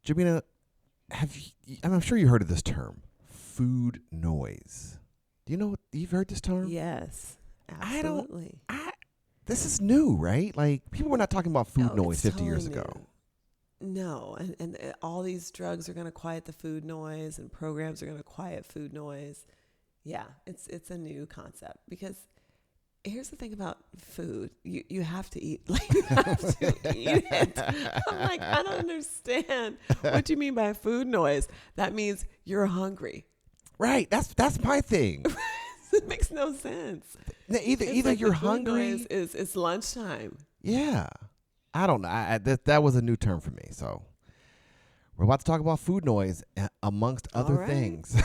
Jabina, I'm sure you heard of this term, food noise. Do you know, you've heard this term? Yes, absolutely. This is new, right? Like, people were not talking about food noise 50 totally years new. ago. No, and all these drugs are going to quiet the food noise, and programs are going to quiet food noise. Yeah, it's a new concept because here's the thing about food. You have to eat. Like, you have to eat it. I'm like, I don't understand. What do you mean by food noise? That means you're hungry. Right. That's my thing. It makes no sense. Either like you're the food hungry. noise it's lunchtime. Yeah. I don't know. That was a new term for me. So we're about to talk about food noise amongst other things.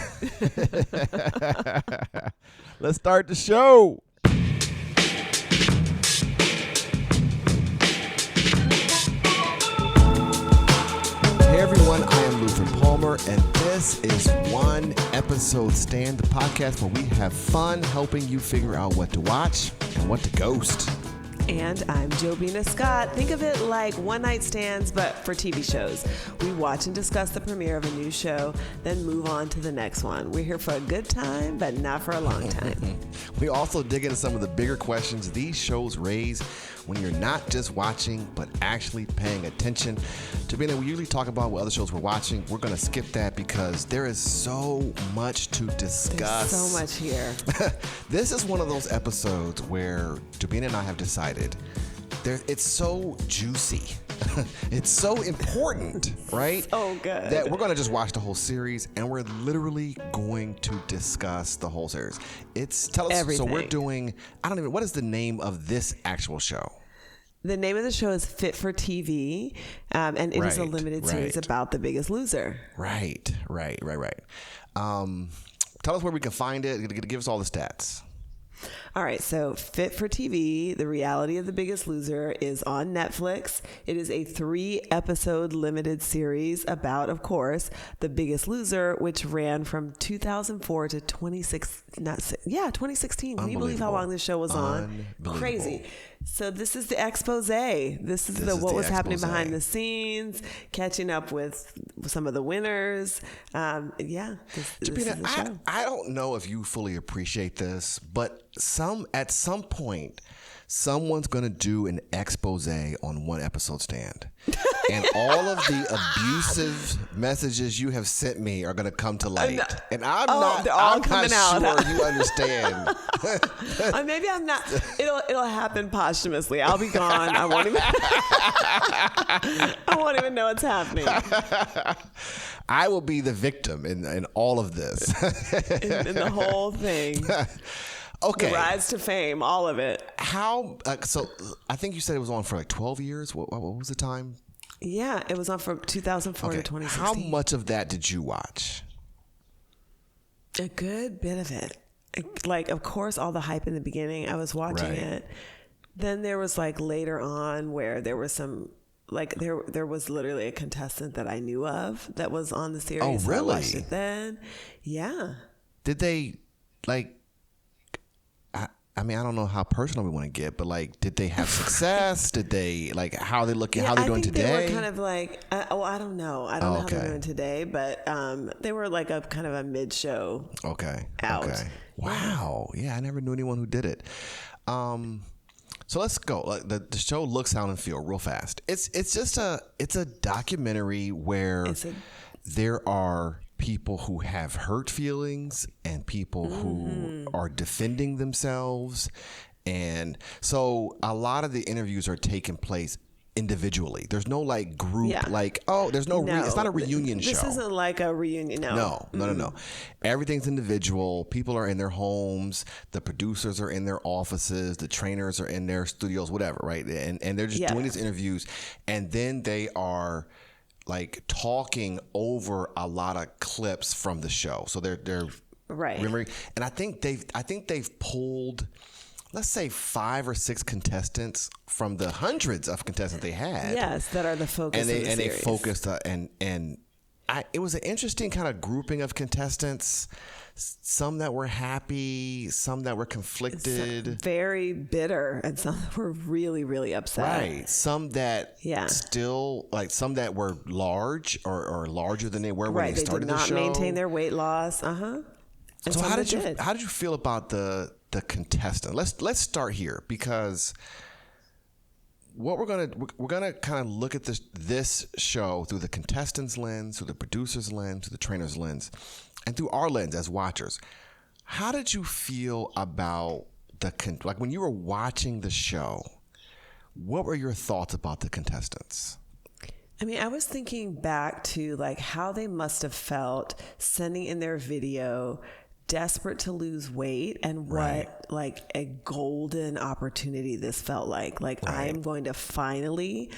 Let's start the show. Hey everyone, I am Luther Palmer, and this is One Episode Stand, the podcast where we have fun helping you figure out what to watch and what to ghost. And I'm Jobina Scott. Think of it like one night stands, but for TV shows. We watch and discuss the premiere of a new show, then move on to the next one. We're here for a good time, but not for a long time. We also dig into some of the bigger questions these shows raise when you're not just watching, but actually paying attention. Jabina, we usually talk about what other shows we're watching. We're going to skip that because there is so much to discuss. There's so much here. This is one of those episodes where Jabina and I have decided it's so juicy. It's so important, right? So good. That we're going to just watch the whole series, and we're literally going to discuss the whole series. Tell us. Everything. So we're doing. What is the name of this actual show? The name of the show is Fit for TV, and it is a limited series about The Biggest Loser. Right. Tell us where we can find it. Give us all the stats. All right, so Fit for TV, The Reality of the Biggest Loser, is on Netflix. It is a 3-episode limited series about, of course, The Biggest Loser, which ran from 2004 to 2016. Can you believe how long this show was on? Crazy. So this is the expose. This is what was happening behind the scenes, catching up with some of the winners. This is the show. I don't know if you fully appreciate this, but at some point, someone's going to do an expose on One Episode Stand. And all of the abusive messages you have sent me are going to come to light. And I'm not sure you understand. Maybe I'm not. It'll happen posthumously. I'll be gone. I won't even know it's happening. I will be the victim in all of this. in the whole thing. Okay. The rise to fame, all of it. How? So I think you said it was on for like 12 years. What was the time? Yeah, it was on from 2004 to 2016. How much of that did you watch? A good bit of it. Like, of course, all the hype in the beginning, I was watching it. Then there was like later on where there was some, like there was literally a contestant that I knew of that was on the series. Oh, really? I watched it then. Yeah. Did they like? I mean, I don't know how personal we want to get, but like, did they have success? Did they like how are they looking? How are they doing today? They were kind of like, I don't know. I don't know how they're doing today, but they were like a kind of a mid-show. Okay. Wow. Yeah, I never knew anyone who did it. So let's go. Like the show look, sound, and feel real fast. It's a documentary where there are people who have hurt feelings and people who are defending themselves. And so a lot of the interviews are taking place individually. There's no like group, there's no, it's not a reunion show. This isn't like a reunion, no. No. Everything's individual. People are in their homes. The producers are in their offices. The trainers are in their studios, whatever, right? And they're just doing these interviews. And then they are like talking over a lot of clips from the show. So they're remembering. And I think they've pulled, let's say 5 or 6 contestants from the hundreds of contestants they had. Yes, that are the focus of the series. They focused and it was an interesting kind of grouping of contestants. Some that were happy, some that were conflicted, very bitter, and some that were really, really upset. Right. Some that still, like some that were large or larger than they were when they started the show. Right, they did not maintain their weight loss. So how did you feel about the contestant? Let's start here, because what we're gonna kind of look at this show through the contestant's lens, through the producer's lens, through the trainer's lens, and through our lens as watchers. How did you feel about like when you were watching the show? What were your thoughts about the contestants? I mean, I was thinking back to like how they must have felt sending in their video, desperate to lose weight, and what like a golden opportunity this felt like. Like, I am going to finally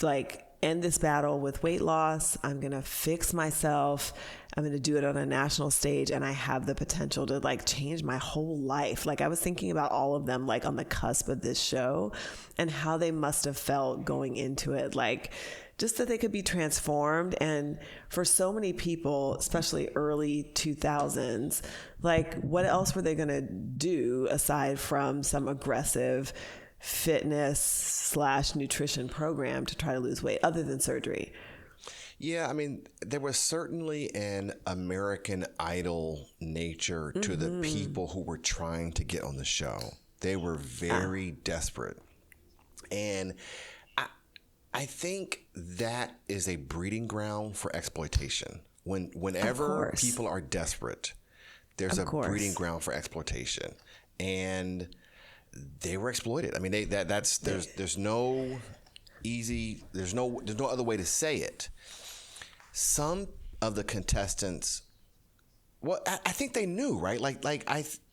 like end this battle with weight loss. I'm going to fix myself. I'm going to do it on a national stage, and I have the potential to like change my whole life. Like, I was thinking about all of them like on the cusp of this show and how they must have felt going into it. Like, just that they could be transformed. And for so many people, especially early 2000s, like, what else were they going to do aside from some aggressive fitness / nutrition program to try to lose weight other than surgery? Yeah, I mean, there was certainly an American Idol nature to the people who were trying to get on the show. They were very desperate. And I think that is a breeding ground for exploitation. Whenever people are desperate, there's a breeding ground for exploitation. And they were exploited. I mean, there's no other way to say it. Some of the contestants, well, I think they knew, right?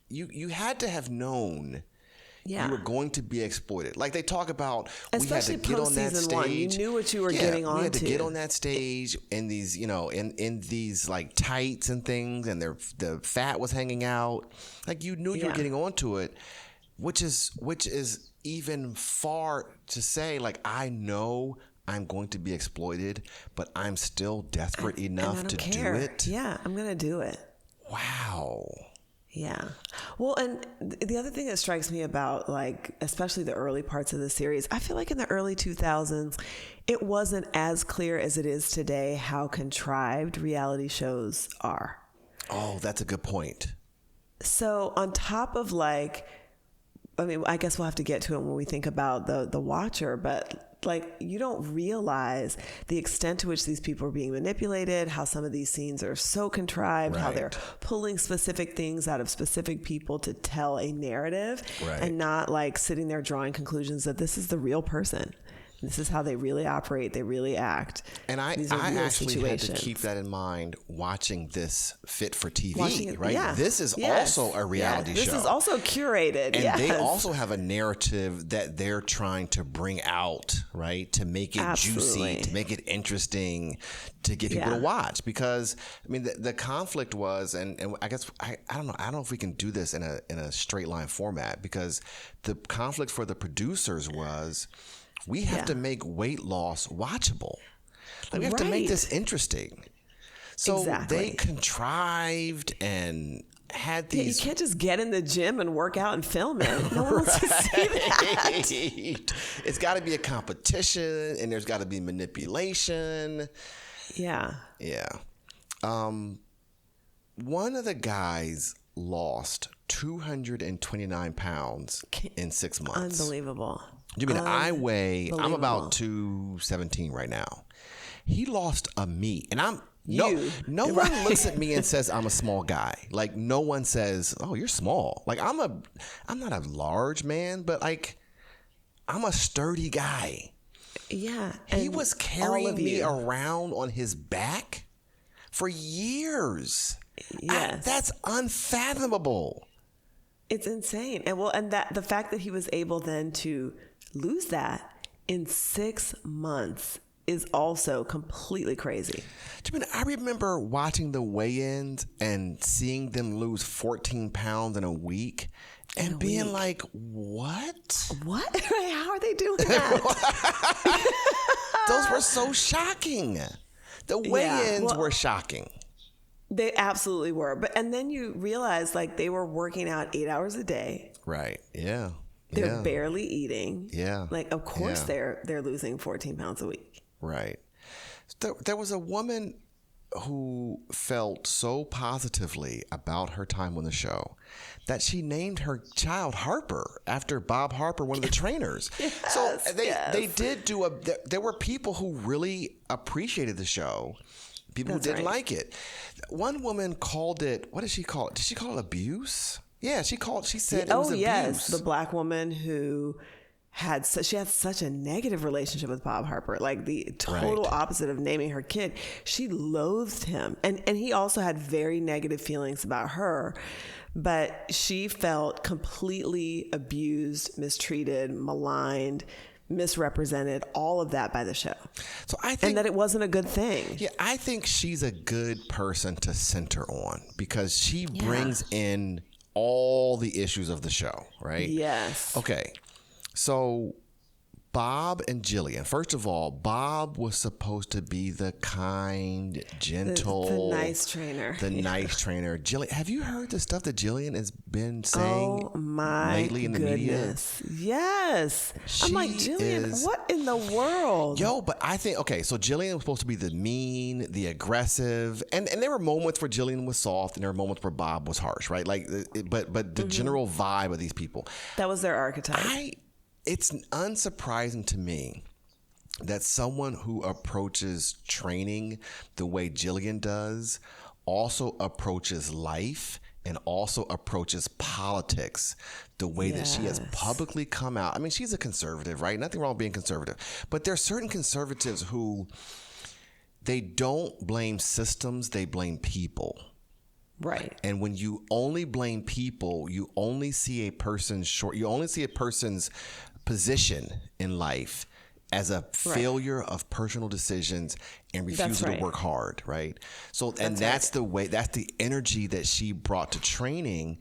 You had to have known you were going to be exploited. Like they talk about, especially we had to get on that stage. One, you knew what you were getting on to. We had to get on that stage in these, in these like tights and things, and the fat was hanging out. Like you knew you were getting onto it, which is even far to say. Like, I know I'm going to be exploited, but I'm still desperate enough to do it. Yeah, I'm going to do it. Wow. Yeah. Well, and the other thing that strikes me about, like, especially the early parts of the series, I feel like in the early 2000s, it wasn't as clear as it is today how contrived reality shows are. Oh, that's a good point. So on top of like, I mean, I guess we'll have to get to it when we think about the watcher, but like, you don't realize the extent to which these people are being manipulated, how some of these scenes are so contrived, how they're pulling specific things out of specific people to tell a narrative, and not like sitting there drawing conclusions that this is the real person. This is how they really operate. They really act. And I actually had to keep that in mind watching this Fit for TV, right? Yeah. This is also a reality show. This is also curated. And they also have a narrative that they're trying to bring out, right? To make it juicy, to make it interesting, to get people to watch. Because, I mean, the conflict was, and I guess, I don't know if we can do this in a straight line format, because the conflict for the producers was, we have to make weight loss watchable. Like, we have to make this interesting. So they contrived and had these. You can't just get in the gym and work out and film it. No one wants to see that. It's got to be a competition, and there's got to be manipulation. Yeah. Yeah. One of the guys lost 229 pounds in 6 months. Unbelievable. You mean I'm about 217 right now. He lost a me, and no one looks at me and says I'm a small guy. Like, no one says, "Oh, you're small." Like, I'm not a large man, but like, I'm a sturdy guy. Yeah. He was carrying me around on his back for years. Yes. That's unfathomable. It's insane. And that the fact that he was able then to lose that in 6 months is also completely crazy. I remember watching the weigh-ins and seeing them lose 14 pounds in a week and being like, what? What? How are they doing that? Those were so shocking The weigh-ins were shocking. They absolutely were. And then you realize like they were working out 8 hours a day. Right. Yeah. They're barely eating. Yeah. Like, of course they're losing 14 pounds a week. Right. There was a woman who felt so positively about her time on the show that she named her child Harper after Bob Harper, one of the trainers. Yes, so they did do there were people who really appreciated the show. People who didn't like it. One woman called it, what did she call it? Did she call it abuse? Yeah, she said it was abuse. Yes, the black woman who had such a negative relationship with Bob Harper, like the total opposite of naming her kid. She loathed him. And he also had very negative feelings about her. But she felt completely abused, mistreated, maligned, misrepresented, all of that by the show. So I think, and that it wasn't a good thing. Yeah, I think she's a good person to center on because she brings in all the issues of the show, right? Yes. Okay. So Bob and Jillian. First of all, Bob was supposed to be the kind, gentle, the nice trainer. Nice trainer. Jillian, have you heard the stuff that Jillian has been saying lately in the media? Yes. I'm like, Jillian, what in the world? Yo, but I think, okay, so Jillian was supposed to be the mean, the aggressive, and there were moments where Jillian was soft and there were moments where Bob was harsh, right? Like, but the general vibe of these people. That was their archetype. It's unsurprising to me that someone who approaches training the way Jillian does also approaches life and also approaches politics the way that she has publicly come out. I mean, she's a conservative, right? Nothing wrong with being conservative. But there are certain conservatives who they don't blame systems, they blame people. Right. And when you only blame people, you only see a person's position in life as a failure of personal decisions and refusal to work hard, right? So, and that's the energy that she brought to training.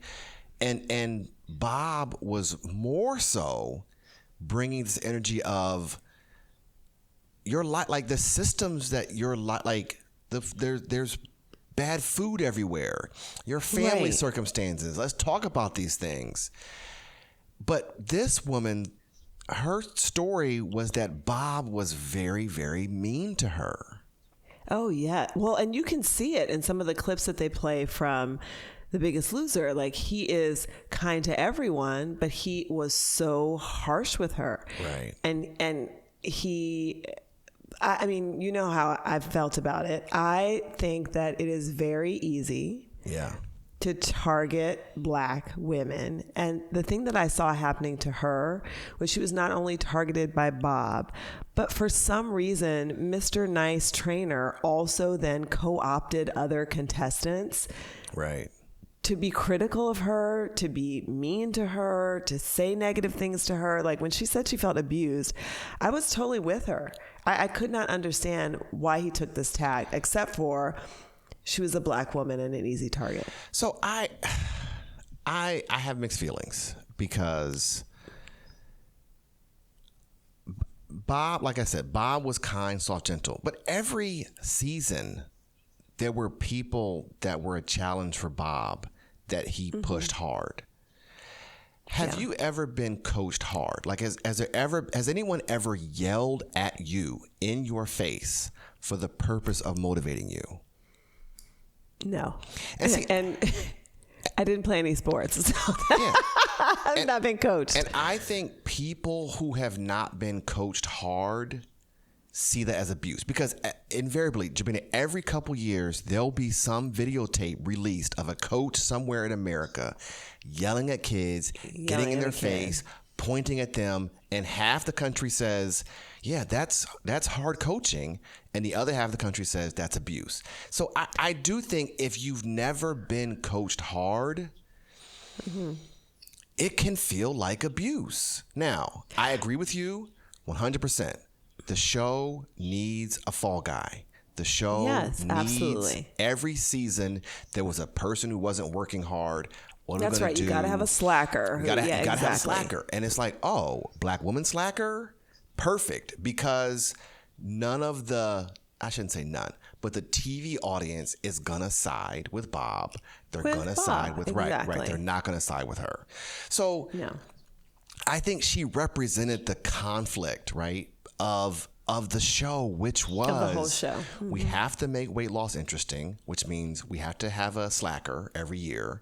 And Bob was more so bringing this energy of your life, like the systems that your life, like there's bad food everywhere, your family circumstances. Let's talk about these things. But this woman, her story was that Bob was very, very mean to her. Oh, yeah. Well, and you can see it in some of the clips that they play from The Biggest Loser. Like, he is kind to everyone, but he was so harsh with her. Right. And he... I mean, you know how I've felt about it. I think that it is very easy to target Black women. And the thing that I saw happening to her was she was not only targeted by Bob, but for some reason, Mr. Nice Trainer also then co-opted other contestants. Right. To be critical of her, to be mean to her, to say negative things to her. Like when she said she felt abused, I was totally with her. I could not understand why he took this tag, except for she was a Black woman and an easy target. So I have mixed feelings because Bob, like I said, Bob was kind, soft, gentle. But every season, there were people that were a challenge for Bob that he pushed hard. Have you ever been coached hard? Like, has anyone ever yelled at you in your face for the purpose of motivating you? No. And I didn't play any sports, so I've not been coached. And I think people who have not been coached hard see that as abuse, because invariably, Jabina, every couple years there'll be some videotape released of a coach somewhere in America yelling at kids, getting in their face, pointing at them, and half the country says, yeah, that's hard coaching, and the other half of the country says that's abuse. So I do think if you've never been coached hard, it can feel like abuse. Now, I agree with you 100%. The show needs a fall guy. The show needs every season there was a person who wasn't working hard. What That's right. You got to have a slacker. You got to have a slacker. And it's like, oh, Black woman slacker? Perfect. Because none of the, I shouldn't say none, but the TV audience is gonna side with Bob. They're With gonna Bob, side with right. exactly. They're not gonna side with her. So No. I think she represented the conflict, right, of the show, which was Of the whole show. we have to make weight loss interesting, which means we have to have a slacker every year.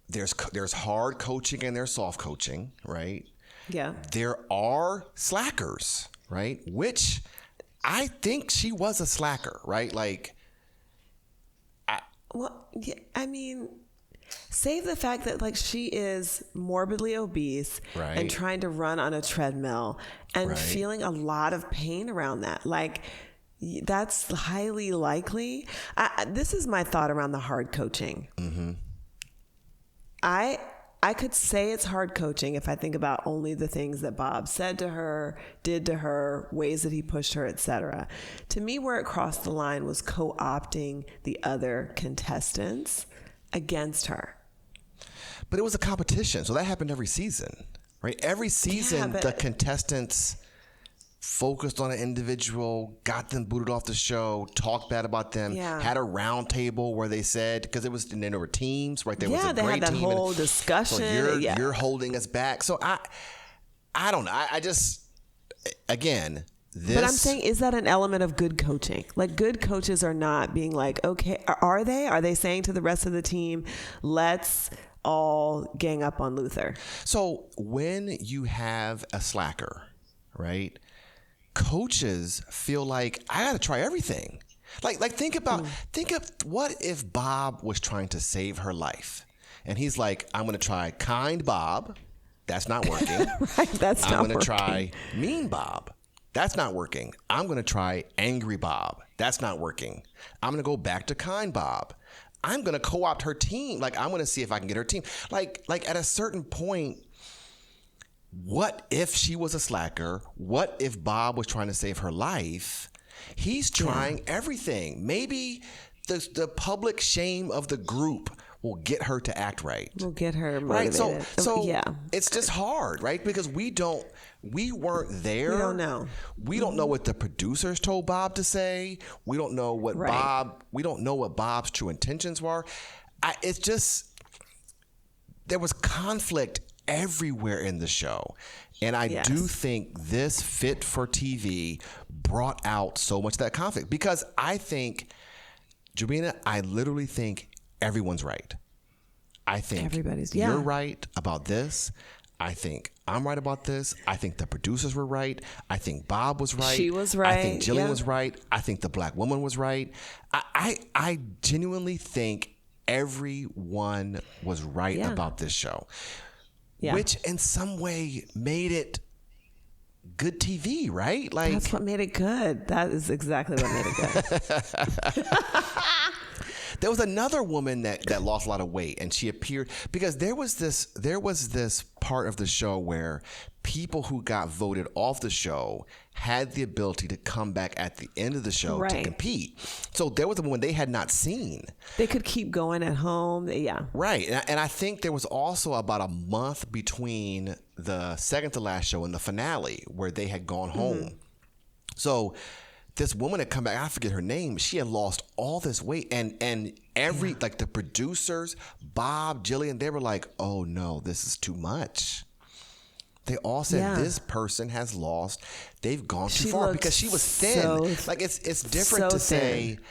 There's hard coaching and there's soft coaching, right? Yeah. There are slackers, right? Which I think she was a slacker, right? Like, Well, yeah, I mean, save the fact that like she is morbidly obese Right. and trying to run on a treadmill and Right. feeling feeling a lot of pain around that. Like that's highly likely. This is my thought around the hard coaching. I could say it's hard coaching if I think about only the things that Bob said to her, did to her, ways that he pushed her, etc. To me, where it crossed the line was co-opting the other contestants against her. but it was a competition, so that happened every season, right? Every season, but- the contestants focused on an individual, got them booted off the show, talked bad about them, Yeah. had a round table where they said, because it was, and then there were teams, right? There was Yeah, a they great had that team, whole and discussion. So Yeah. you're holding us back. So I don't know. I just, again, this. But I'm saying, is that an element of good coaching? Like good coaches are not being like, okay, are they? Are they saying to the rest of the team, let's all gang up on Luther? So when you have a slacker, right? Coaches feel like I got to try everything. Like think of what if Bob was trying to save her life, and he's like, I'm going to try kind Bob, that's not working. Right, that's I'm not going to working. try mean Bob, that's not working. I'm going to try angry Bob, that's not working. I'm going to go back to kind Bob. I'm going to co-opt her team. Like I'm going to see if I can get her team. Like at a certain point. What if she was a slacker? What if Bob was trying to save her life? He's trying everything. Maybe the public shame of the group will get her to act right. We'll get her Right. motivated. So yeah. it's just hard, right? Because we weren't there. We don't know. We don't know what the producers told Bob to say. We don't know what Right. we don't know what Bob's true intentions were. It's just, there was conflict everywhere in the show. And I Yes. do think this Fit for TV brought out so much of that conflict, because I think, Jabina, I literally think everyone's right. I think Everybody's- you're yeah. right about this. I think I'm right about this. I think the producers were right. I think Bob was right. She was I think right, Jillian yeah. was right. I think the black woman was right. I genuinely think everyone was right Yeah. about this show. Yeah. Which in some way made it good TV, right? Like That's what made it good. That is exactly what made it good. there was another woman that lost a lot of weight, and she appeared because there was this part of the show where people who got voted off the show had the ability to come back at the end of the show to Right. compete. So there was a woman they had not seen. They could keep going at home. Yeah. Right. And I think there was also about a month between the second to last show and the finale where they had gone home. So this woman had come back, I forget her name, she had lost all this weight. And every, like the producers, Bob, Jillian, they were like, oh no, this is too much. They all said Yeah. this person has lost. They've gone too She far looked because she was thin. so- Like it's different so to say thin.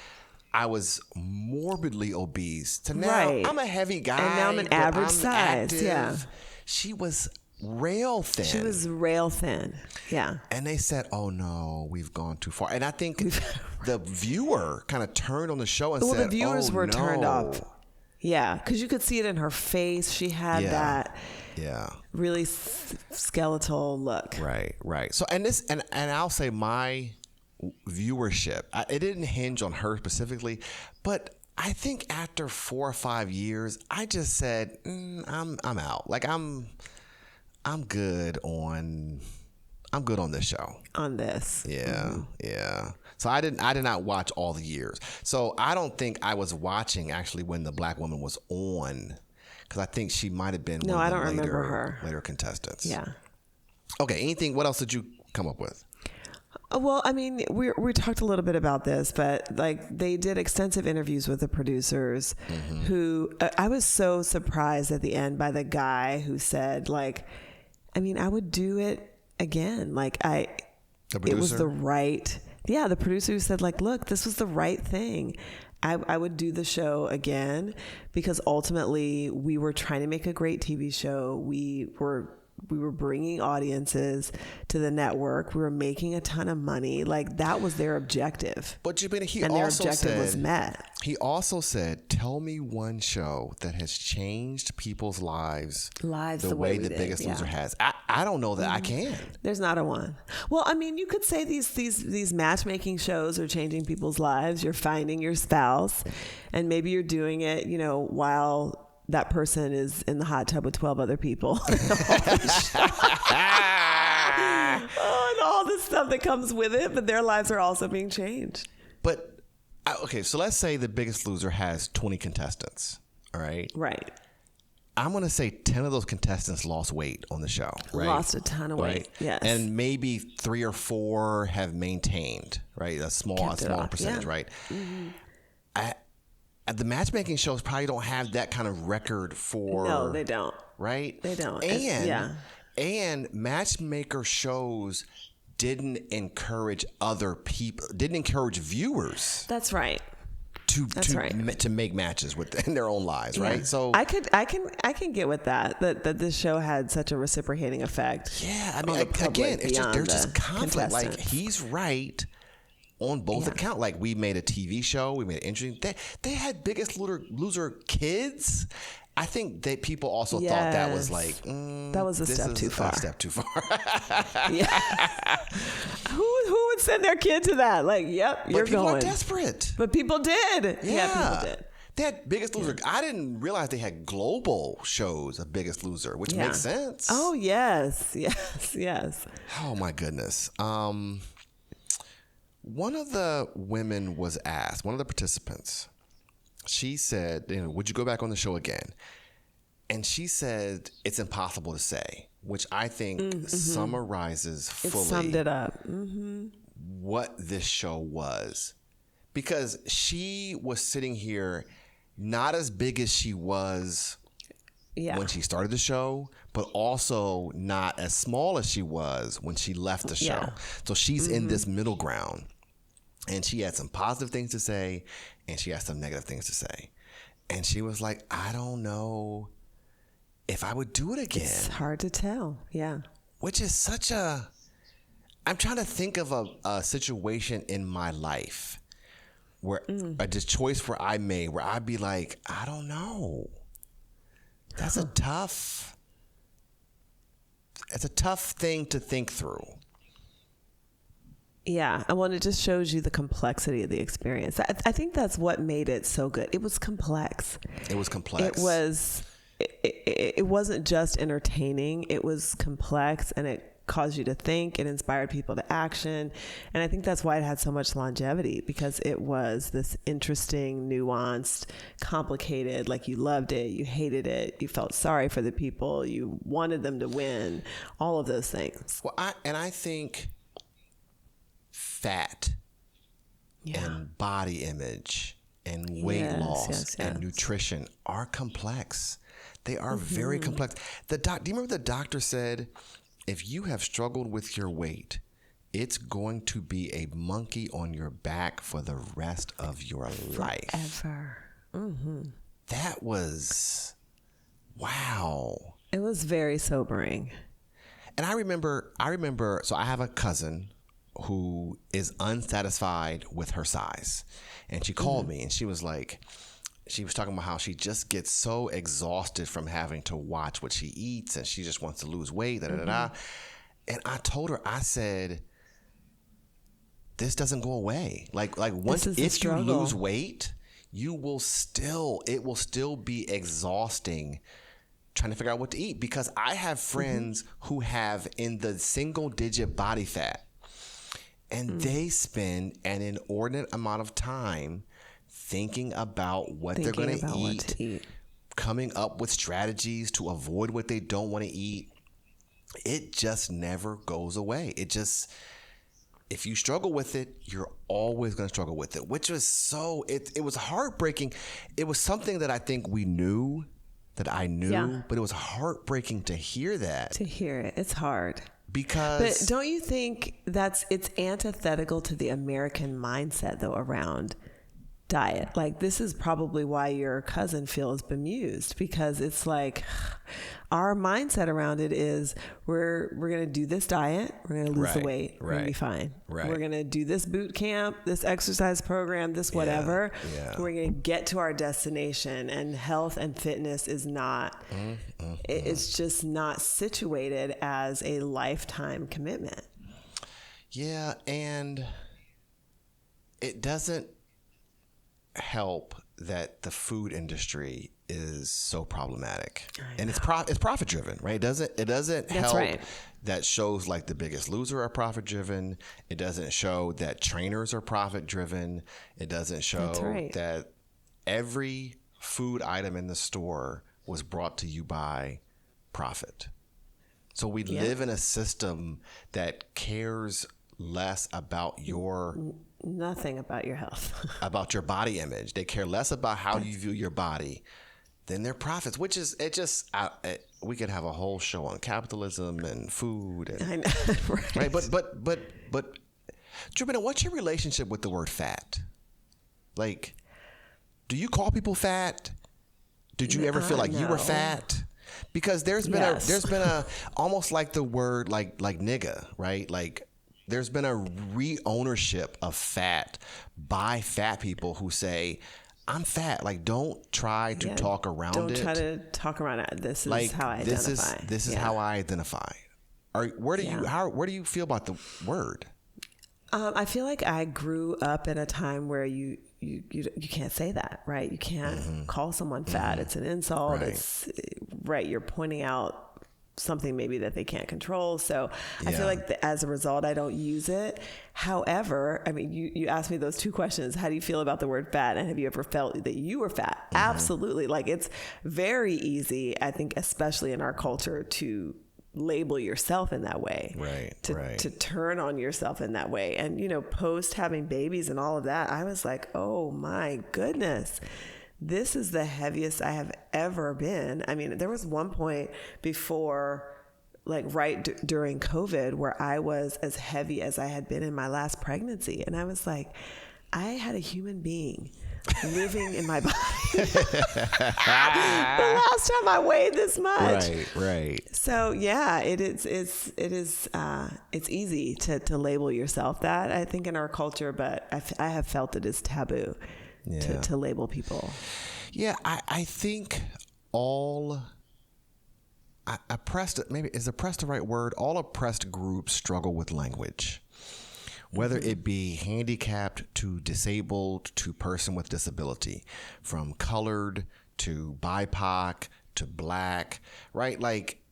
I was morbidly obese to now Right. I'm a heavy guy. And now I'm an but average I'm size, active. yeah. She was rail thin. She was rail thin. Yeah. And they said, oh no, we've gone too far. And I think the viewer kind of turned on the show and Well, said, the viewers oh, were no. turned off. Yeah. Because you could see it in her face. She had Yeah. that Yeah. really skeletal look. Right. So, and I'll say my viewership, it didn't hinge on her specifically, but I think after 4 or 5 years, I just said, I'm out. Like I'm good on this show. On this. Yeah. Yeah. So I did not watch all the years. So I don't think I was watching actually when the black woman was on, because I think she might have been No, one I of the don't remember her. later contestants. Yeah. Okay. What else did you come up with? Well, I mean, we talked a little bit about this, but like they did extensive interviews with the producers who I was so surprised at the end by the guy who said like, I mean, I would do it again. Like it was the right, the producer who said like, look, this was the right thing. I would do the show again because ultimately we were trying to make a great TV show. We were bringing audiences to the network. We were making a ton of money. Like that was their objective. But their objective was met. He also said, "Tell me one show that has changed people's lives the way The Biggest Loser has." I don't know that I can. There's not a one. Well, I mean, you could say these matchmaking shows are changing people's lives. You're finding your spouse, and maybe you're doing it, while that person is in the hot tub with 12 other people. And all the stuff that comes with it, but their lives are also being changed. But, okay, so let's say The Biggest Loser has 20 contestants, all right? Right. I'm going to say 10 of those contestants lost weight on the show, right? Lost a ton of weight, yes. And maybe 3 or 4 have maintained, right? A smaller percentage, right? Mm-hmm. The matchmaking shows probably don't have that kind of record for... No, they don't. Right? They don't. And matchmaker shows didn't encourage other people, didn't encourage viewers. That's right. To make matches in their own lives, right? So I can get with that this show had such a reciprocating effect. Yeah, I mean, again, there's just conflict. Like he's right on both accounts. Like we made a TV show, we made it interesting. They had Biggest Loser kids. I think that people also thought that was like that was a step too far. Yeah. Who would send their kid to that? Like, yep, you're people going. Are desperate. But people did. Yeah, people did. They had Biggest Loser. I didn't realize they had global shows of Biggest Loser, which makes sense. Oh yes. Oh my goodness. One of the women was asked, one of the participants, she said, would you go back on the show again? And she said, it's impossible to say, which I think summarizes fully. It summed it up. What this show was. Because she was sitting here not as big as she was when she started the show, but also not as small as she was when she left the show. Yeah. So she's in this middle ground. And she had some positive things to say, and she had some negative things to say. And she was like, I don't know if I would do it again. It's hard to tell, yeah. Which is such a... I'm trying to think of a situation in my life where a choice where I made, where I'd be like, I don't know. That's a tough... It's a tough thing to think through. Yeah, and it just shows you the complexity of the experience. I think that's what made it so good. It was complex. It wasn't just entertaining. It was complex, and it caused you to think. It inspired people to action. And I think that's why it had so much longevity, because it was this interesting, nuanced, complicated, like you loved it, you hated it, you felt sorry for the people, you wanted them to win, all of those things. Well, I think fat and body image and weight loss and nutrition are complex. They are very complex. Do you remember the doctor said, if you have struggled with your weight, it's going to be a monkey on your back for the rest of your life. Forever. That was, wow. It was very sobering. And I remember, so I have a cousin who is unsatisfied with her size. And she called me and she was like, she was talking about how she just gets so exhausted from having to watch what she eats and she just wants to lose weight, And I told her, I said, this doesn't go away. Like once, if you lose weight, it will still be exhausting trying to figure out what to eat, because I have friends who have in the single digit body fat, and they spend an inordinate amount of time thinking about what they're going to eat, coming up with strategies to avoid what they don't want to eat. It just never goes away. if you struggle with it, you're always going to struggle with it, which was it was heartbreaking. It was something that I think we knew, that I knew, but it was heartbreaking to hear that. To hear it. It's hard. Because. But don't you think it's antithetical to the American mindset, though, around diet? Like, this is probably why your cousin feels bemused, because it's like our mindset around it is we're going to do this diet, we're going to lose the weight, we're going to be fine. We're going to do this boot camp, this exercise program, this whatever. We're going to get to our destination, and health and fitness is not, it's just not situated as a lifetime commitment. Yeah, and it doesn't help that the food industry is so problematic, and it's profit driven, right? It doesn't help that shows like The Biggest Loser are profit driven. It doesn't show that trainers are profit driven. It doesn't show that every food item in the store was brought to you by profit. So we live in a system that cares less about nothing about your health, about your body image. They care less about how you view your body than their profits, which is, we could have a whole show on capitalism and food. And, I know, right? But, Jubina, what's your relationship with the word fat? Like, do you call people fat? Did you ever feel like you were fat? Because there's been a almost like the word like nigga, right? Like, there's been a re-ownership of fat by fat people who say, I'm fat. Like, don't try to talk around it. Don't try to talk around it. This is how I identify. This is how I identify. Where do you feel about the word? I feel like I grew up in a time where you can't say that, right? You can't call someone fat. It's an insult. It's you're pointing out something maybe that they can't control. So I feel like as a result, I don't use it. However, I mean, you asked me those two questions. How do you feel about the word fat? And have you ever felt that you were fat? Absolutely. Like, it's very easy, I think, especially in our culture, to label yourself in that way, to turn on yourself in that way. And, post having babies and all of that, I was like, oh my goodness, this is the heaviest I have ever been. I mean, there was one point before, like during COVID, where I was as heavy as I had been in my last pregnancy. And I was like, I had a human being living in my body. The last time I weighed this much. Right. So yeah, it's easy to label yourself that, I think, in our culture, but I have felt it is taboo to label people. Yeah, I think oppressed, maybe is oppressed the right word? All oppressed groups struggle with language. Whether it be handicapped to disabled to person with disability, from colored to BIPOC to black, right? Like,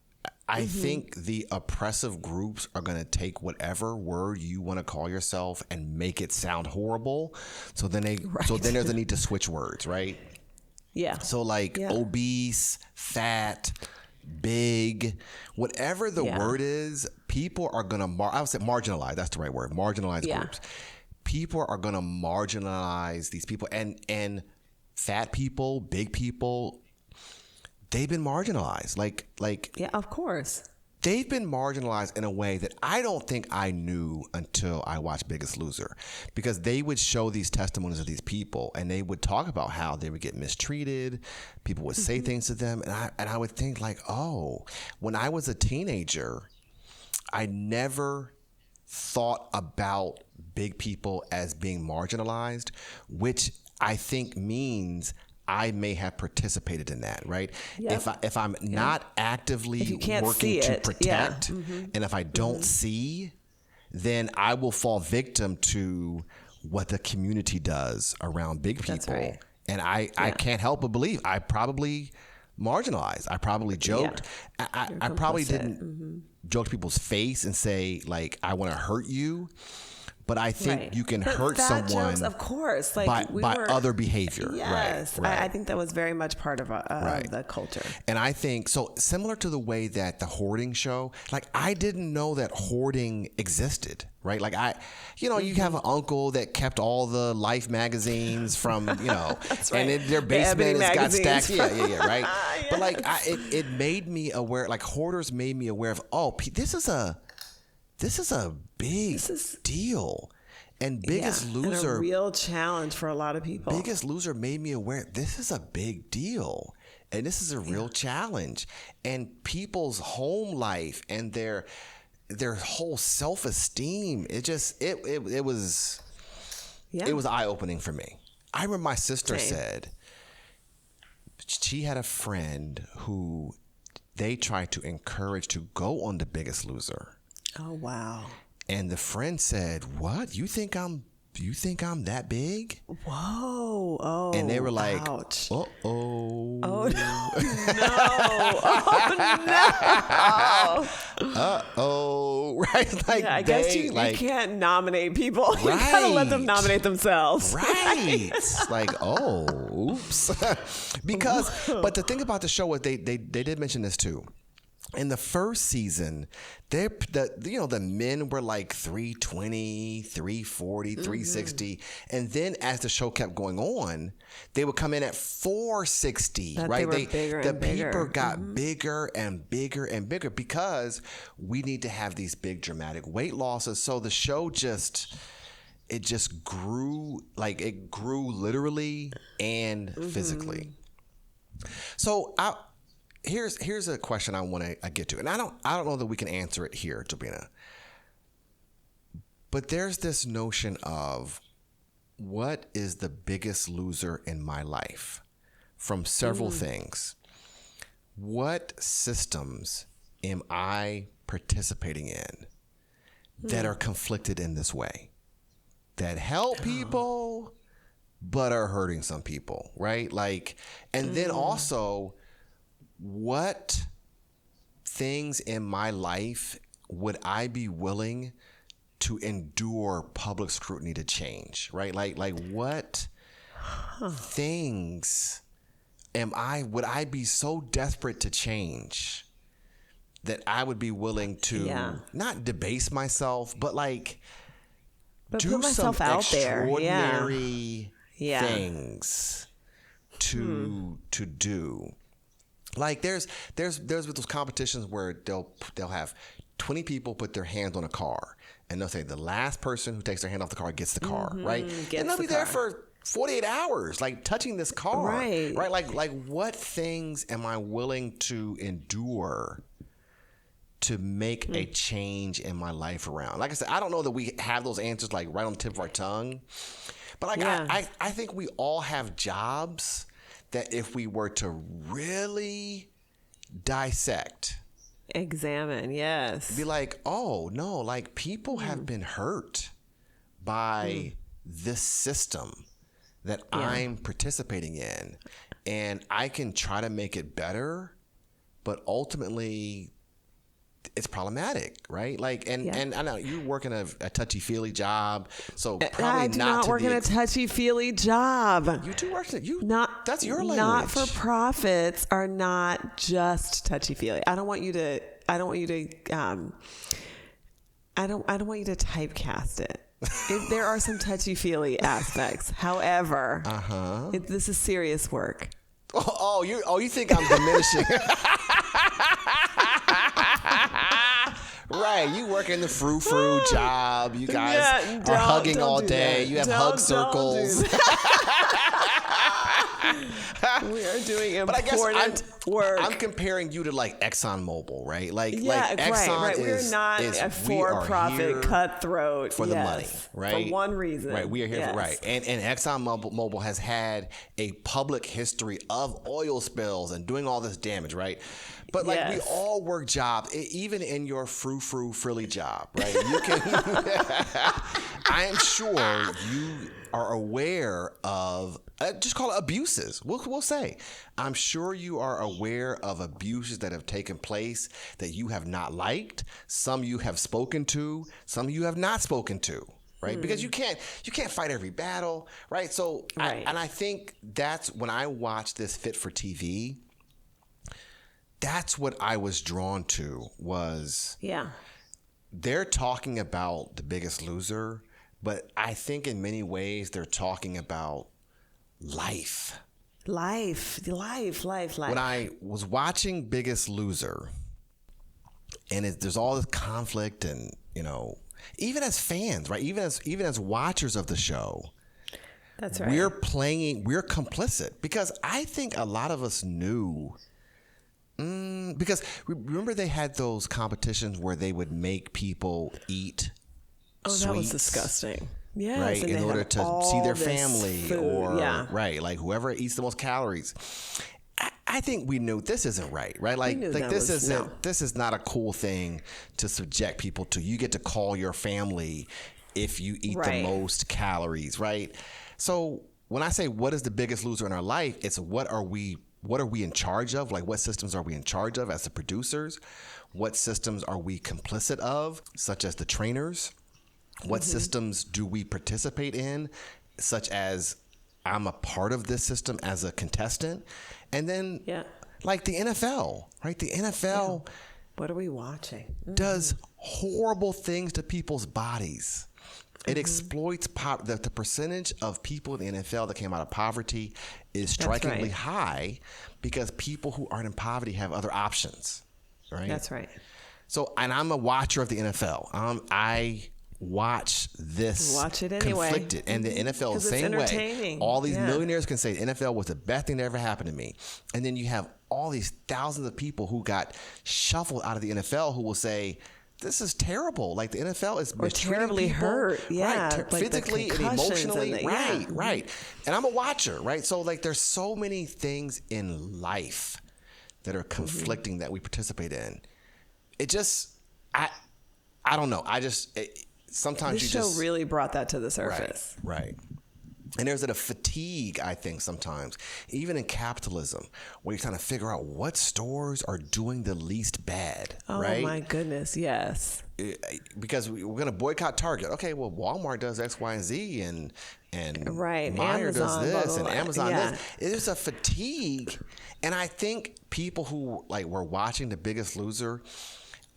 I think the oppressive groups are going to take whatever word you want to call yourself and make it sound horrible. So then there's a need to switch words, right? Yeah. So like obese, fat, big, whatever the word is, people are going to, I would say marginalize, that's the right word, marginalize groups. People are going to marginalize these people, and fat people, big people, they've been marginalized. Like yeah, of course. They've been marginalized in a way that I don't think I knew until I watched Biggest Loser, because they would show these testimonies of these people and they would talk about how they would get mistreated. People would say things to them. And I would think like, oh, when I was a teenager, I never thought about big people as being marginalized, which I think means I may have participated in that, right? Yep. If I'm not actively working to protect, and if I don't see, then I will fall victim to what the community does around big people. That's right. And I can't help but believe I probably marginalized. I probably joked. I probably didn't joke to people's face and say, like, I want to hurt you. but I think Right. you can But hurt fat someone jokes, of course, like by other behavior. Yes, Right. I think that was very much part of the culture. And I think so similar to the way that the hoarding show, like I didn't know that hoarding existed, right? Like you have an uncle that kept all the Life magazines from, That's right. and in their The basement Ebony has got magazines. stacked. Yeah, right. Yes. But like it made me aware, like hoarders made me aware of, this is a big deal. And Biggest Loser, and a real challenge for a lot of people. Biggest Loser made me aware this is a big deal. And this is a real challenge. And people's home life and their whole self-esteem, it was eye-opening for me. I remember my sister said she had a friend who they tried to encourage to go on The Biggest Loser. Oh, wow. And the friend said, "What? You think I'm that big?" Whoa. Oh. And they were like, ouch. "Uh-oh." Oh, no. Oh, no. Uh-oh. Right? Like, I guess you can't nominate people. You gotta let them nominate themselves. Right. Like, oops. But the thing about the show was they did mention this too. In the first season, the men were like 320, 340, 360. And then as the show kept going on, they would come in at 460, right? They were bigger and bigger. People got bigger and bigger and bigger because we need to have these big dramatic weight losses. So the show just grew, like it grew literally and physically. So Here's a question I want to get to, and I don't know that we can answer it here, Jobina. But there's this notion of what is the biggest loser in my life from several things. What systems am I participating in that are conflicted in this way, that help people but are hurting some people, right? Like, and then also, what things in my life would I be willing to endure public scrutiny to change, right? Like what things would I be so desperate to change that I would be willing to not debase myself, but do put myself some out there. extraordinary things to do. Like there's those competitions where they'll have 20 people put their hands on a car, and they'll say the last person who takes their hand off the car gets the car, right? And they'll be there for 48 hours, like touching this car, right? Like what things am I willing to endure to make a change in my life around? Like I said, I don't know that we have those answers like right on the tip of our tongue, but I think we all have jobs that if we were to really dissect, examine, be like, oh no, like people have been hurt by this system that I'm participating in, and I can try to make it better, but ultimately it's problematic, right? Like, and I know you work in a touchy-feely job, so probably I do not work in a touchy-feely job. You do work that's your language. Not-for-profits are not just touchy-feely. I don't want you to typecast it. There are some touchy-feely aspects. However, this is serious work. You think I'm diminishing? Right, you work in the frou-frou job. You guys are hugging all day. You have hug circles. We are doing important work. I'm comparing you to like ExxonMobil, right? Like Exxon right. We're not a for-profit cutthroat for the money, right? For one reason, right? We are here for right, and ExxonMobil has had a public history of oil spills and doing all this damage, right? But like we all work jobs, even in your frilly job, right? You can. I am sure you are aware of. Just call it abuses. We'll say. I'm sure you are aware of abuses that have taken place that you have not liked. Some you have spoken to. Some you have not spoken to. right? Because you can't fight every battle, right? So Right. I think that's when I watched this Fit for TV. That's what I was drawn to was they're talking about The Biggest Loser, but I think in many ways they're talking about life. Life. When I was watching Biggest Loser, and there's all this conflict, and even as fans, right? Even as watchers of the show, that's right. We're complicit because I think a lot of us knew. Because remember they had those competitions where they would make people eat sweets. That was disgusting. Yes, right, in order to see their family food. or right, like whoever eats the most calories. I think we knew this isn't right? Like this is not a cool thing to subject people to. You get to call your family if you eat the most calories, right? So when I say what is the biggest loser in our life, it's what are we in charge of? Like what systems are we in charge of as the producers? What systems are we complicit of, such as the trainers? What systems do we participate in, such as I'm a part of this system as a contestant? And then like the NFL, right? The NFL what are we watching? Does horrible things to people's bodies. It exploits the percentage of people in the NFL that came out of poverty is strikingly high because people who aren't in poverty have other options, right? That's right. So, and I'm a watcher of the NFL. I watch it anyway. Conflicted, and the NFL the same way. All these millionaires can say the NFL was the best thing that ever happened to me, and then you have all these thousands of people who got shuffled out of the NFL who will say, this is terrible. Like the NFL is terribly people, hurt, right, like physically and emotionally, right. And I'm a watcher, right? So like, there's so many things in life that are conflicting that we participate in. It just, I don't know. Sometimes this show really brought that to the surface, right. And there's a fatigue, I think, sometimes, even in capitalism, where you're trying to figure out what stores are doing the least bad, right? Oh, my goodness, yes. Because we're going to boycott Target. Okay, well, Walmart does X, Y, and Z, and right. Meijer Amazon, does this, blah, blah, blah. and Amazon this. There's a fatigue. And I think people who were watching The Biggest Loser,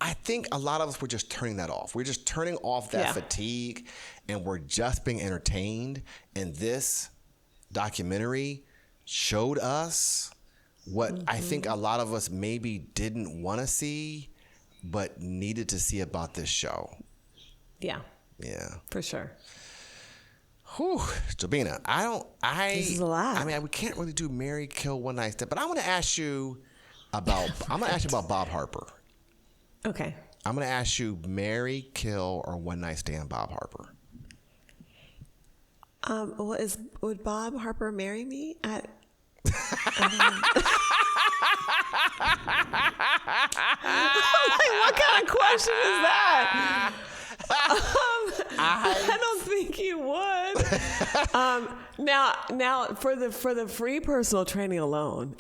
I think a lot of us were just turning that off. We're just turning off that fatigue, and we're just being entertained. And this documentary showed us what I think a lot of us maybe didn't want to see, but needed to see about this show. Yeah. Yeah. For sure. Whew, Jabina, this is a lot. I mean, we can't really do marry, kill, one night stand, but I want to ask you about Bob Harper. Okay. I'm going to ask you marry, kill, or one night stand Bob Harper. Would Bob Harper marry me? What kind of question is that? I don't think he would. Now for the free personal training alone.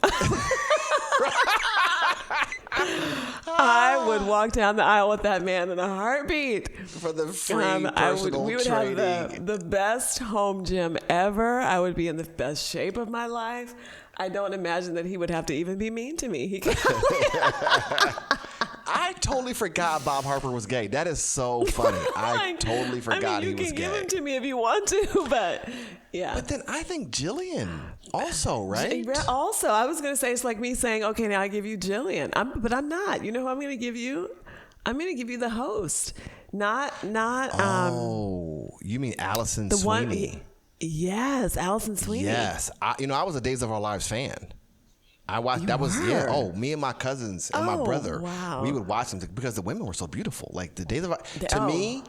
I would walk down the aisle with that man in a heartbeat. For the free personal we would training. have the best home gym ever. I would be in the best shape of my life. I don't imagine that he would have to even be mean to me. I totally forgot Bob Harper was gay. That is so funny. I totally forgot he was gay. You can give him to me if you want to, but yeah. But then I think Jillian also, right? Also, I was going to say, it's like me saying, okay, now I give you Jillian. But I'm not. You know who I'm going to give you? I'm going to give you the host. Not. You mean Allison Sweeney? Yes, Allison Sweeney. Yes. I was a Days of Our Lives fan. I watched. Me and my cousins and my brother. Wow. We would watch them because the women were so beautiful. Like the Days of me,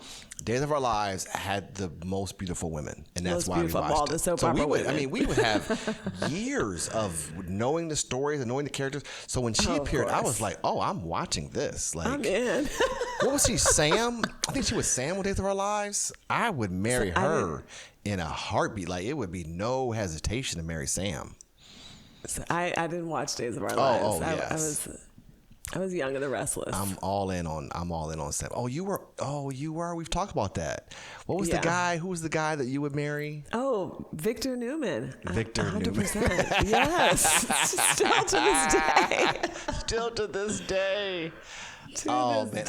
Days of Our Lives had the most beautiful women, and that's why we watched it. So we would have years of knowing the stories and knowing the characters. So when she appeared, I was like, oh, I'm watching this. Like, I'm in. What was she, Sam? I think she was Sam with Days of Our Lives. I would marry her in a heartbeat. Like, it would be no hesitation to marry Sam. I didn't watch Days of Our Lives. Yes. I was young and the restless. I'm all in on seven. Oh, you were. We've talked about that. What was the guy? Who was the guy that you would marry? Oh, Victor Newman. Victor 100%. Newman. Yes. Still to this day. Still to this day. Man.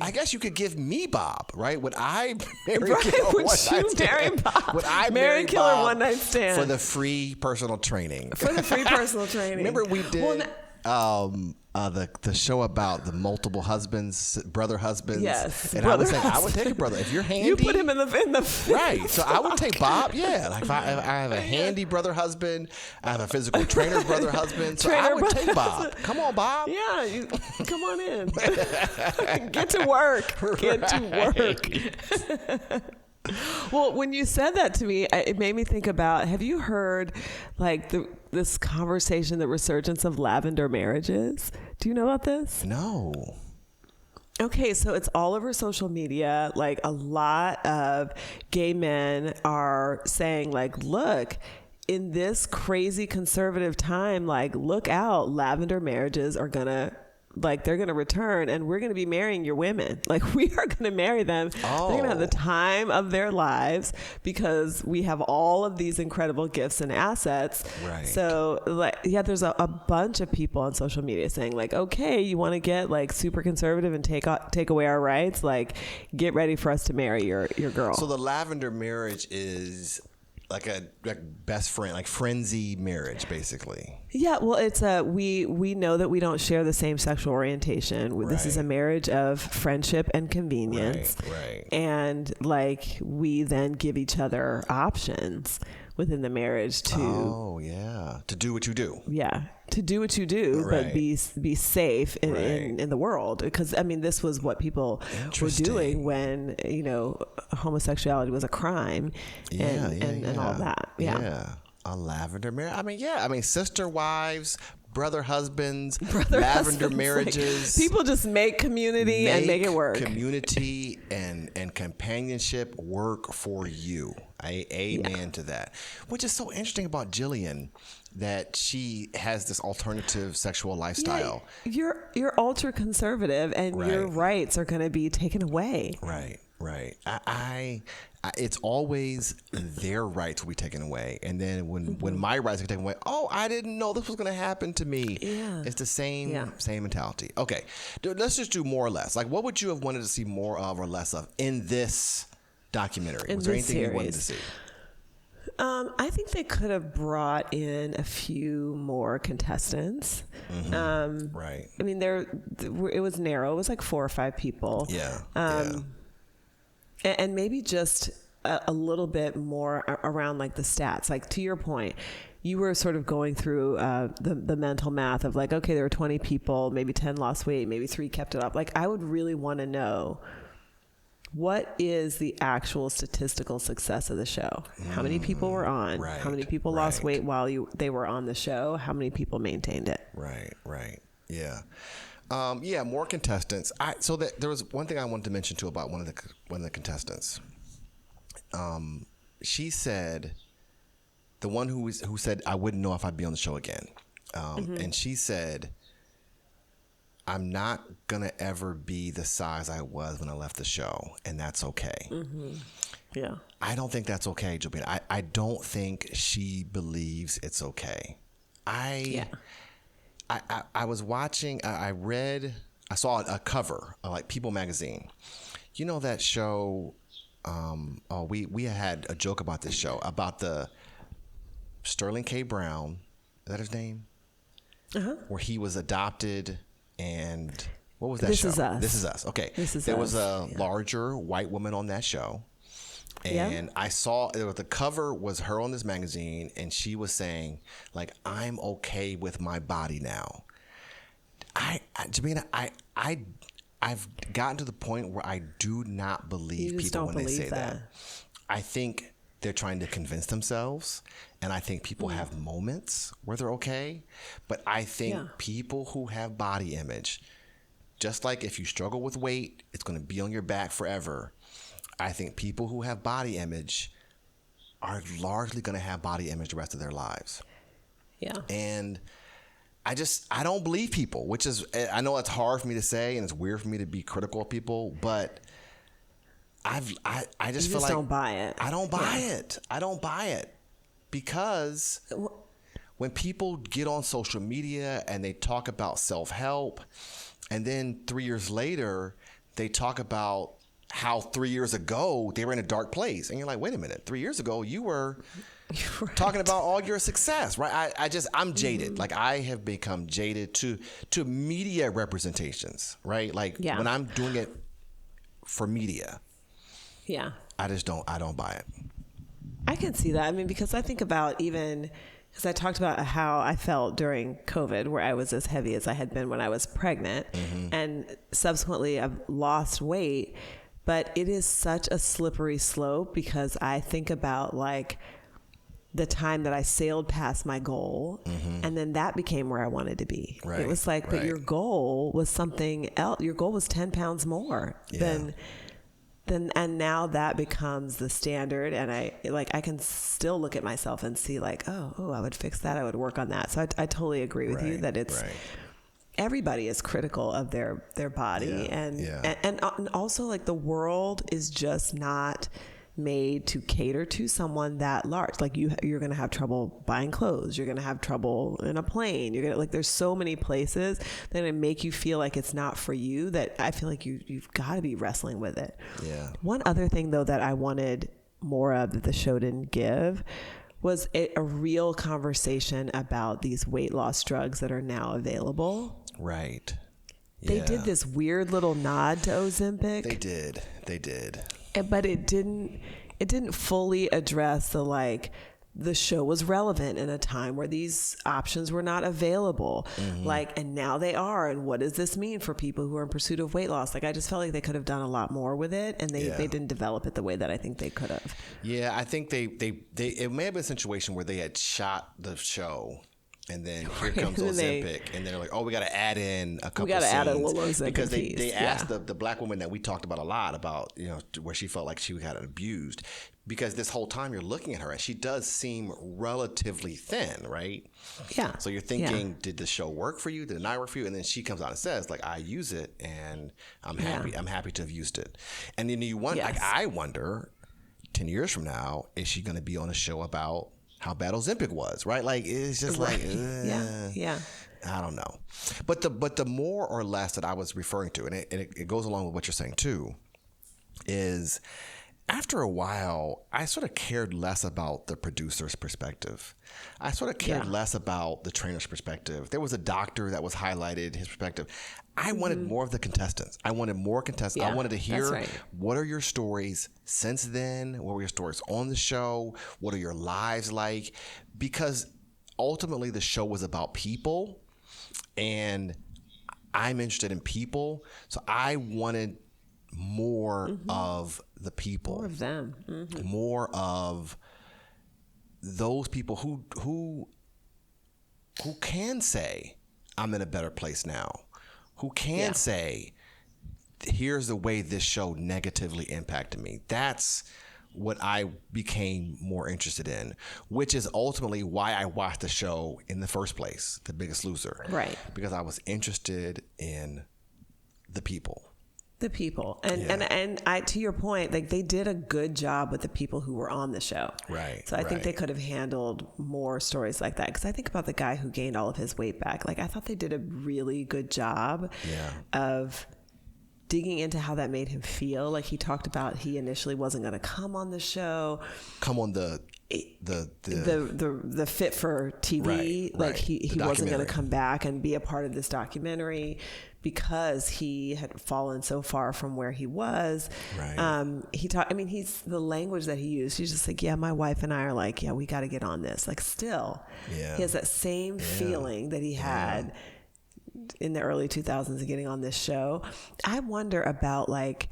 I guess you could give me Bob, right? Would I marry Right, Killer would one you night marry stand? Bob? Would I marry Killer Bob one night stand for the free personal training? For the free personal training. Remember we did the show about the multiple husbands, brother husbands. Yes, and I was saying I would take a brother if you're handy. You put him in the right. So I would take Bob. Yeah, like if I have a handy brother husband, I have a physical trainer brother husband. So I would take Bob. Come on, Bob. Yeah, come on in. Get to work. Get to work. Well, when you said that to me, it made me think about, have you heard like this conversation, the resurgence of lavender marriages? Do you know about this? No. Okay, so it's all over social media. Like a lot of gay men are saying like, look, in this crazy conservative time, like look out, lavender marriages are they're going to return and we're going to be marrying your women. Like we are going to marry them. Oh. They're going to have the time of their lives because we have all of these incredible gifts and assets. Right. So there's a bunch of people on social media saying like, okay, you want to get like super conservative and take away our rights? Like get ready for us to marry your girl. So the lavender marriage is like best friend, like frenzy marriage, basically. Yeah, well, it's we know that we don't share the same sexual orientation. Right. This is a marriage of friendship and convenience. Right. And like we then give each other options within the marriage to do what you do. Yeah, to do what you do, right. but be safe in the world. Because I mean, this was what people were doing when homosexuality was a crime, and all that. Yeah. A lavender marriage. I mean, sister wives, brother husbands, lavender marriages. Like, people just make community and make it work. Community and companionship work for you. Amen to that. Which is so interesting about Jillian, that she has this alternative sexual lifestyle. Yeah, you're ultra conservative, and your rights are going to be taken away. Right. It's always their rights will be taken away, and then when my rights are taken away, I didn't know this was going to happen to me. Yeah. It's the same mentality. Okay, let's just do more or less. Like, what would you have wanted to see more of or less of in this documentary? Was there anything you wanted to see? I think they could have brought in a few more contestants. Mm-hmm. Right. I mean, it was narrow. It was like 4 or 5 people. Yeah. And maybe just a little bit more around like the stats. Like to your point, you were sort of going through the mental math of like, okay, there were 20 people, maybe 10 lost weight, maybe 3 kept it up. Like I would really want to know, what is the actual statistical success of the show? How many people were on? Right, how many people lost weight while they were on the show? How many people maintained it? Right. Yeah. More contestants. So there was one thing I wanted to mention too about one of the contestants. She said, the one who said I wouldn't know if I'd be on the show again, and she said, I'm not gonna ever be the size I was when I left the show, and that's okay. Mm-hmm. Yeah, I don't think that's okay, Jobina. I don't think she believes it's okay. I was watching. I saw a cover of like People magazine. You know that show? We had a joke about this show about the Sterling K. Brown. Is that his name? Uh-huh. Where he was adopted. And what was that show? This Is Us. Okay. There was a larger white woman on that show. And I saw the cover was her on this magazine, and she was saying, like, I'm okay with my body now. Jamina, I've gotten to the point where I do not believe people when they say that. I think they're trying to convince themselves, and I think people have moments where they're okay. But I think people who have body image, just like if you struggle with weight, it's going to be on your back forever. I think people who have body image are largely going to have body image the rest of their lives. Yeah. And I don't believe people, which is, I know it's hard for me to say and it's weird for me to be critical of people, but I just feel like don't buy it. I don't buy it. I don't buy it because when people get on social media and they talk about self-help, and then 3 years later they talk about how 3 years ago they were in a dark place, and you're like, wait a minute, 3 years ago you were right. talking about all your success, right? I'm jaded. Like, I have become jaded to media representations, right? Like, when I'm doing it for media, I don't buy it. I can see that. I mean, because I think about, even because I talked about how I felt during COVID, where I was as heavy as I had been when I was pregnant, and subsequently I've lost weight, but it is such a slippery slope, because I think about like the time that I sailed past my goal, and then that became where I wanted to be. Right, it was like, but your goal was something else. Your goal was 10 pounds more than, and now that becomes the standard. And I can still look at myself and see like, oh, I would fix that. I would work on that. So I totally agree with you that it's, everybody is critical of their body. And also, like, the world is just not made to cater to someone that large. Like, you're going to have trouble buying clothes. You're going to have trouble in a plane. You're going to, like, there's so many places that are going to make you feel like it's not for you, that I feel like you've got to be wrestling with it. Yeah. One other thing, though, that I wanted more of that the show didn't give was a real conversation about these weight loss drugs that are now available. Right. They did this weird little nod to Ozempic. They did. But it didn't fully address the show was relevant in a time where these options were not available. And now they are. And what does this mean for people who are in pursuit of weight loss? Like, I just felt like they could have done a lot more with it, and they didn't develop it the way that I think they could have. Yeah, I think they it may have been a situation where they had shot the show, and then here comes Ozempic, and they're like, oh, we got to add in a couple. We got to add a little Ozempic because they asked the black woman that we talked about a lot about, where she felt like she got abused, because this whole time you're looking at her and she does seem relatively thin, right? Yeah. So you're thinking, did the show work for you? Did it not work for you? And then she comes out and says, like, I use it and I'm happy. I'm happy to have used it. And then you wonder, like, I wonder, 10 years from now, is she going to be on a show about how bad Ozempic was, right? Like, it's just like, I don't know. But the more or less that I was referring to, and it goes along with what you're saying too, is after a while, I sort of cared less about the producer's perspective. I sort of cared less about the trainer's perspective. There was a doctor that was highlighted, his perspective. I wanted more of the contestants. I wanted more contestants. I wanted to hear, what are your stories since then? What were your stories on the show? What are your lives like? Because ultimately the show was about people, and I'm interested in people. So I wanted more of the people. More of them. More of those people who can say, I'm in a better place now. Who can say, here's the way this show negatively impacted me. That's what I became more interested in, which is ultimately why I watched the show in the first place, The Biggest Loser. Right. Because I was interested in the people. The people. And I, to your point, like, they did a good job with the people who were on the show. Right. So I think they could have handled more stories like that. Because I think about the guy who gained all of his weight back. Like, I thought they did a really good job of digging into how that made him feel. Like, he talked about he initially wasn't going to come on the show. Come on the Fit for TV. Like, he wasn't going to come back and be a part of this documentary because he had fallen so far from where he was. He talked, I mean, the language that he used, he's just like, my wife and I are like, we got to get on this. Like, still, he has that same feeling that he had in the early 2000s getting on this show. I wonder about, like,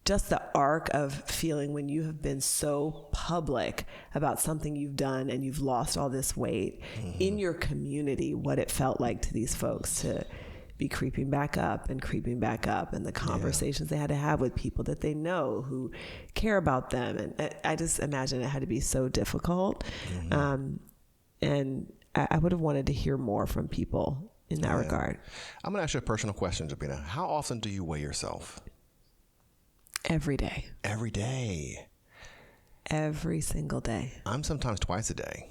just the arc of feeling when you have been so public about something you've done and you've lost all this weight in your community, what it felt like to these folks to be creeping back up, and the conversations they had to have with people that they know who care about them. And I just imagine it had to be so difficult. And I would have wanted to hear more from people in that regard. I'm going to ask you a personal question, Jabina. How often do you weigh yourself? Every day. Every day. Every single day. I'm sometimes twice a day.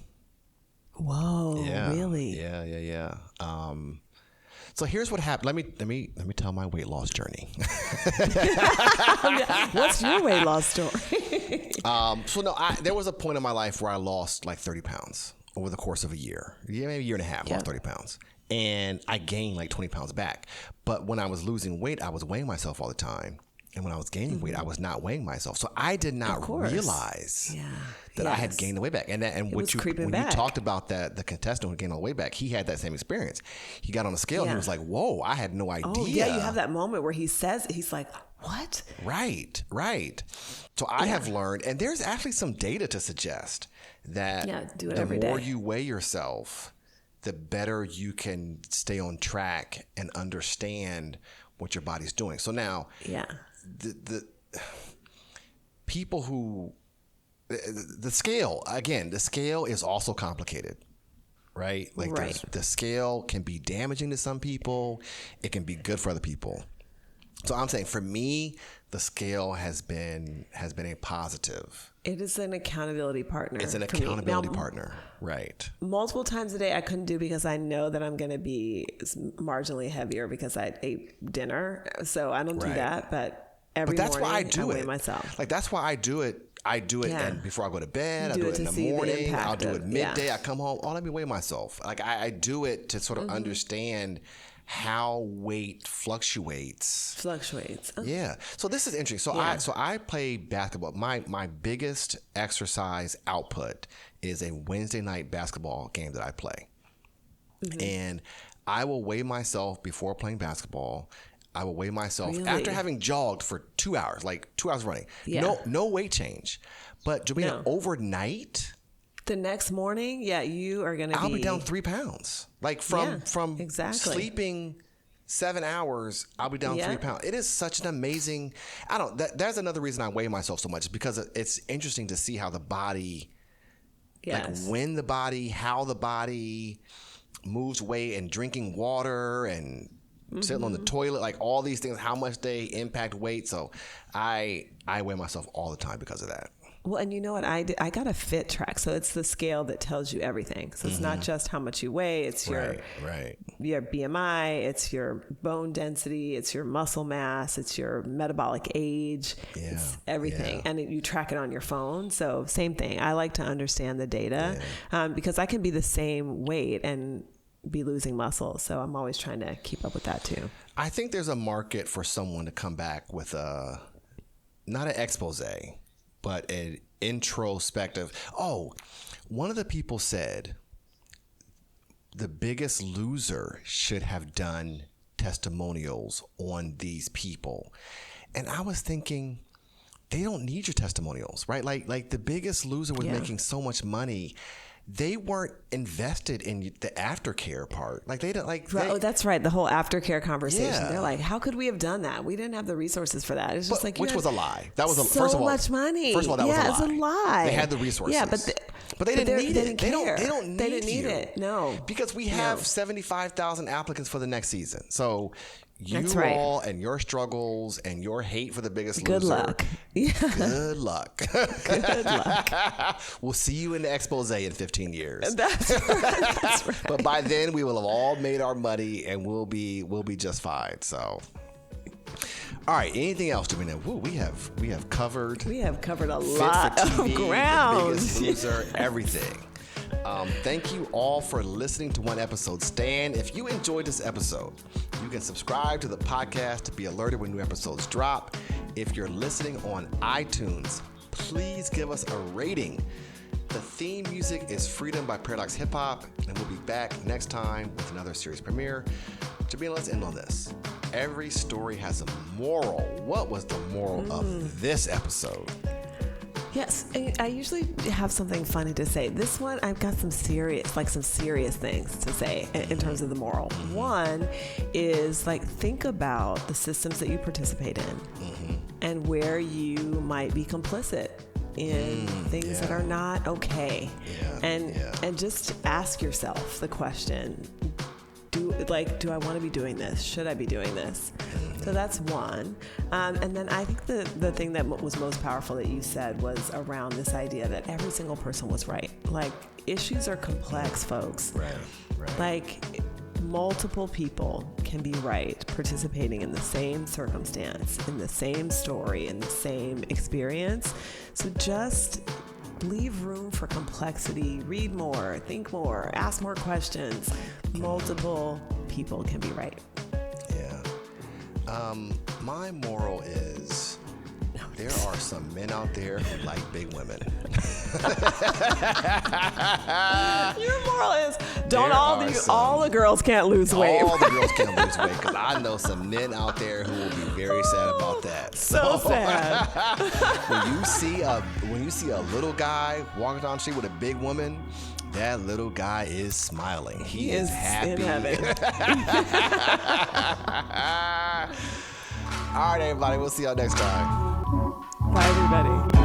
Whoa, really? Yeah. So here's what happened. Let me tell my weight loss journey. What's your weight loss story? There was a point in my life where I lost like 30 pounds over the course of a year. Yeah, maybe a year and a half. I lost 30 pounds. And I gained like 20 pounds back. But when I was losing weight, I was weighing myself all the time. And when I was gaining weight, I was not weighing myself. So I did not realize that I had gained the weight back. And when you talked about that, the contestant who gained all the weight back, he had that same experience. He got on a scale and he was like, whoa, I had no idea. Oh, yeah, you have that moment where he's like, what? Right. So I have learned, and there's actually some data to suggest that the more you weigh yourself, the better you can stay on track and understand what your body's doing. So now, the people who the scale is also complicated, right? Like the scale can be damaging to some people, it can be good for other people. So I'm saying for me, the scale has been a positive. It is an accountability partner. It's an accountability partner, right? Multiple times a day I couldn't do because I know that I'm going to be marginally heavier because I ate dinner. So I don't do that, but every morning I weigh myself. Like that's why I do it. And before I go to bed, I do it in the morning. I'll do it midday. I come home. Let me weigh myself. Like I do it to sort of understand how weight fluctuates. Yeah. So this is interesting. So I play basketball. My biggest exercise output is a Wednesday night basketball game that I play. And I will weigh myself before playing basketball. I will weigh myself after having jogged for 2 hours, like 2 hours running. No weight change. But Jabina, overnight, the next morning, you are going to I'll be down 3 pounds. Like from sleeping 7 hours, I'll be down 3 pounds. It is such an amazing, that's another reason I weigh myself so much, because it's interesting to see how the body, like how the body moves weight, and drinking water and sitting on the toilet, like all these things, how much they impact weight. So I weigh myself all the time because of that. Well, and you know what I did? I got a fit track. So it's the scale that tells you everything. So it's not just how much you weigh. It's your BMI. It's your bone density. It's your muscle mass. It's your metabolic age. It's everything. And you track it on your phone. So same thing. I like to understand the data because I can be the same weight and be losing muscle. So I'm always trying to keep up with that too. I think there's a market for someone to come back with not an expose, but an introspective. One of the people said the Biggest Loser should have done testimonials on these people. And I was thinking, they don't need your testimonials, right? Like the Biggest Loser was making so much money. They weren't invested in the aftercare part. Like they don't that's right. The whole aftercare conversation. Yeah. They're like, how could we have done that? We didn't have the resources for that. It's just which was a lie. That was so much money. First of all, that was a lie. It's a lie. They had the resources. Yeah, but they didn't need it. They don't need it. No, because we have 75,000 applicants for the next season. So all and your struggles and your hate for the Biggest Loser. Good luck. Good luck. Good luck. We'll see you in the expose in 15 years. That's right. But by then we will have all made our money and we'll be just fine. So, all right. Anything else, Jabina? We have covered. We have covered a lot of ground. The Biggest Loser, everything. Thank you all for listening to one episode. Stan, if you enjoyed this episode, you can subscribe to the podcast to be alerted when new episodes drop. If you're listening on iTunes, please give us a rating. The theme music is Freedom by Paradox Hip Hop, and we'll be back next time with another series premiere. Jabina, let's end on this. Every story has a moral. What was the moral of this episode? Yes, I usually have something funny to say. This one, I've got some serious things to say in terms of the moral. One is think about the systems that you participate in and where you might be complicit in things that are not okay. And just ask yourself the question, do I want to be doing this? Should I be doing this? So that's one. And then I think the thing that was most powerful that you said was around this idea that every single person was right. Like, issues are complex, folks. Right. Like, multiple people can be right, participating in the same circumstance, in the same story, in the same experience. So just leave room for complexity, read more, think more, ask more questions. Multiple people can be right. Yeah. My moral is there are some men out there who like big women. Your moral is all the girls can't lose weight. All the girls can't lose weight, because I know some men out there who will be very sad about that. So sad. when you see a little guy walking down the street with a big woman, that little guy is smiling. He is happy. In heaven. All right, everybody. We'll see y'all next time. Bye, everybody.